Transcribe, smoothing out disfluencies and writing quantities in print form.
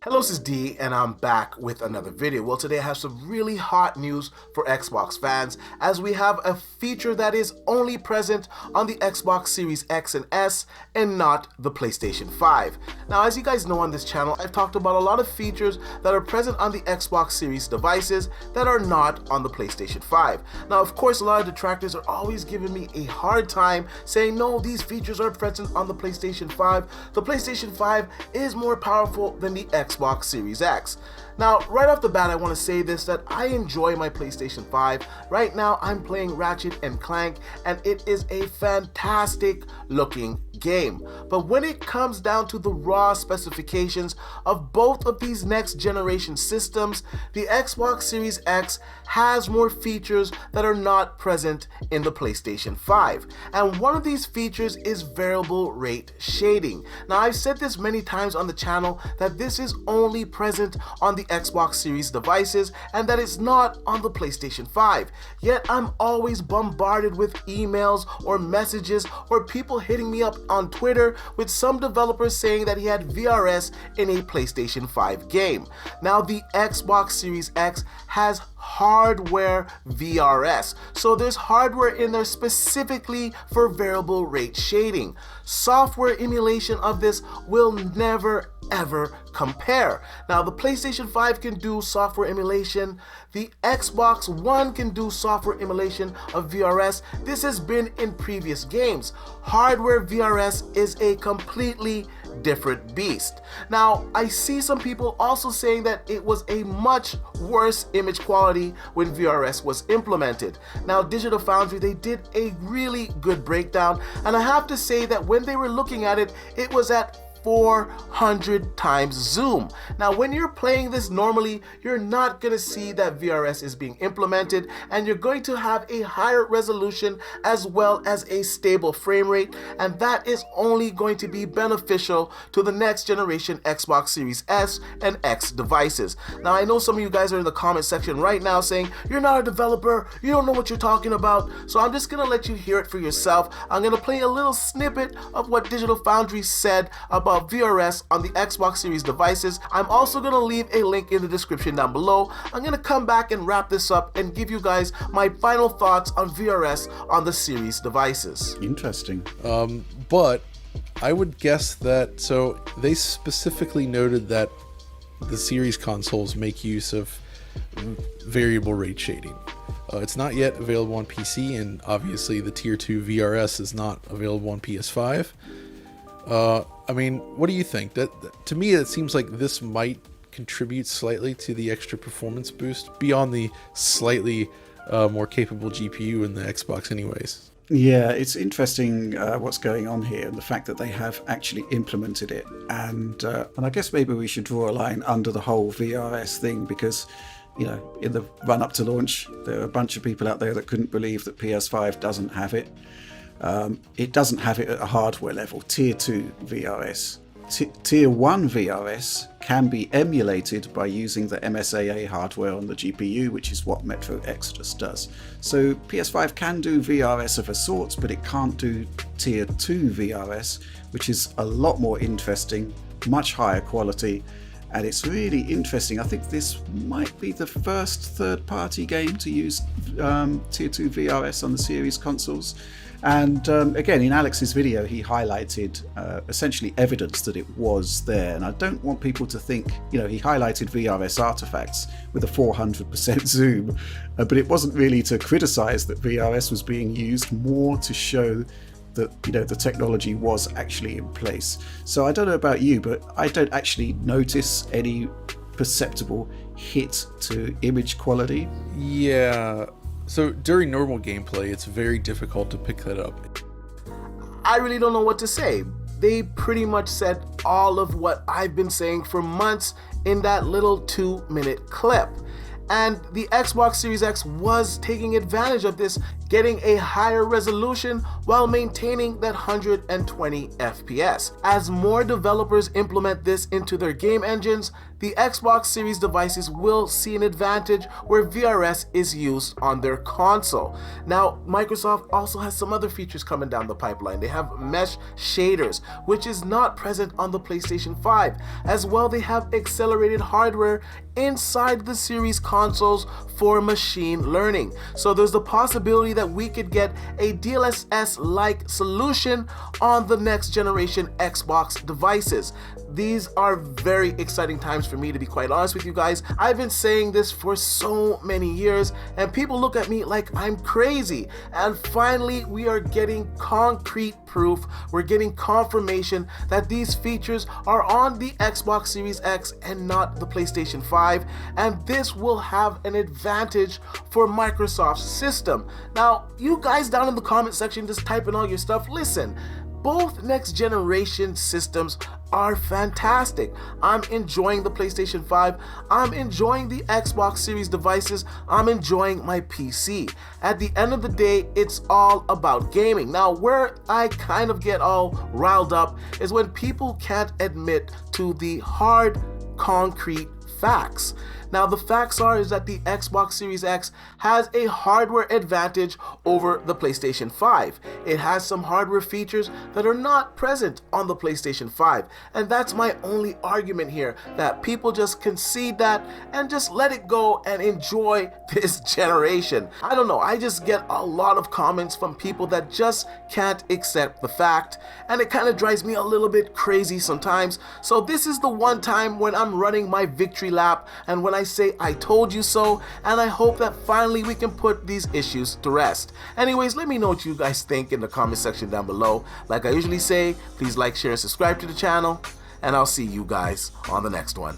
Hello, this is D, and I'm back with another video. Well, today I have some really hot news for Xbox fans, as we have a feature that is only present on the Xbox Series X and S and not the PlayStation 5. Now, as you guys know on this channel, I've talked about a lot of features that are present on the Xbox Series devices that are not on the PlayStation 5. Now, of course, a lot of detractors are always giving me a hard time saying, no, these features are present on the PlayStation 5. The PlayStation 5 is more powerful than the Xbox Series X. Now, right off the bat, I want to say this, that I enjoy my PlayStation 5. Right now, I'm playing Ratchet and Clank, and it is a fantastic looking game. But when it comes down to the raw specifications of both of these next generation systems, the Xbox Series X has more features that are not present in the PlayStation 5. And one of these features is variable rate shading. Now, I've said this many times on the channel that this is only present on the Xbox Series devices and that it's not on the PlayStation 5. Yet I'm always bombarded with emails or messages or people hitting me up on Twitter with some developers saying that he had VRS in a PlayStation 5 game. Now, the Xbox Series X has hardware VRS, so there's hardware in there specifically for variable rate shading. Software emulation of this will never ever compare. Now, the PlayStation 5 can do software emulation, the Xbox One can do software emulation of VRS. This has been in previous games. Hardware VRS is a completely different beast. Now, I see some people also saying that it was a much worse image quality when VRS was implemented. Now, Digital Foundry, they did a really good breakdown, and I have to say that when they were looking at it, it was at 400 times zoom. Now, when you're playing this normally, you're not going to see that VRS is being implemented, and you're going to have a higher resolution as well as a stable frame rate, and that is only going to be beneficial to the next generation Xbox Series S and X devices. Now, I know some of you guys are in the comment section right now saying, you're not a developer, you don't know what you're talking about, so I'm just going to let you hear it for yourself. I'm going to play a little snippet of what Digital Foundry said about VRS on the Xbox Series devices. I'm also going to leave a link in the description down below. I'm going to come back and wrap this up and give you guys my final thoughts on VRS on the Series devices. Interesting. But I would guess that, so they specifically noted that the Series consoles make use of variable rate shading. It's not yet available on PC, and obviously the Tier 2 VRS is not available on PS5. I mean, what do you think? To me, it seems like this might contribute slightly to the extra performance boost beyond the slightly more capable GPU in the Xbox anyways. Yeah, it's interesting what's going on here, and the fact that they have actually implemented it. And I guess maybe we should draw a line under the whole VRS thing, because, you know, in the run-up to launch, there are a bunch of people out there that couldn't believe that PS5 doesn't have it. It doesn't have it at a hardware level. Tier 2 VRS. Tier 1 VRS can be emulated by using the MSAA hardware on the GPU, which is what Metro Exodus does. So PS5 can do VRS of a sort, but it can't do Tier 2 VRS, which is a lot more interesting, much higher quality, and it's really interesting. I think this might be the first third-party game to use Tier 2 VRS on the Series consoles. And again, in Alex's video, he highlighted essentially evidence that it was there. And I don't want people to think, you know, he highlighted VRS artifacts with a 400% zoom, but it wasn't really to criticize that VRS was being used, more to show that, you know, the technology was actually in place. So I don't know about you, but I don't actually notice any perceptible hit to image quality. Yeah. So during normal gameplay, it's very difficult to pick that up. I really don't know what to say. They pretty much said all of what I've been saying for months in that little 2-minute clip. And the Xbox Series X was taking advantage of this, getting a higher resolution while maintaining that 120 FPS. As more developers implement this into their game engines, the Xbox Series devices will see an advantage where VRS is used on their console. Now, Microsoft also has some other features coming down the pipeline. They have mesh shaders, which is not present on the PlayStation 5. As well, they have accelerated hardware inside the series consoles for machine learning. So there's the possibility that we could get a DLSS-like solution on the next generation Xbox devices. These are very exciting times for me, to be quite honest with you guys. I've been saying this for so many years and people look at me like I'm crazy. And finally, we are getting concrete proof. We're getting confirmation that these features are on the Xbox Series X and not the PlayStation 5. And this will have an advantage for Microsoft's system. Now, you guys down in the comment section just typing all your stuff. Listen, both next generation systems are fantastic. I'm enjoying the PlayStation 5. I'm enjoying the Xbox Series devices. I'm enjoying my PC. At the end of the day, it's all about gaming. Now, where I kind of get all riled up is when people can't admit to the hard, concrete facts. Now, the facts is that the Xbox Series X has a hardware advantage over the PlayStation 5. It has some hardware features that are not present on the PlayStation 5. And that's my only argument here, that people just concede that and just let it go and enjoy this generation. I don't know, I just get a lot of comments from people that just can't accept the fact, and it kind of drives me a little bit crazy sometimes. So this is the one time when I'm running my victory lap and when I say I told you so, and I hope that finally we can put these issues to rest. Anyways, let me know what you guys think in the comment section down below. Like I usually say, please like, share, and subscribe to the channel, and I'll see you guys on the next one.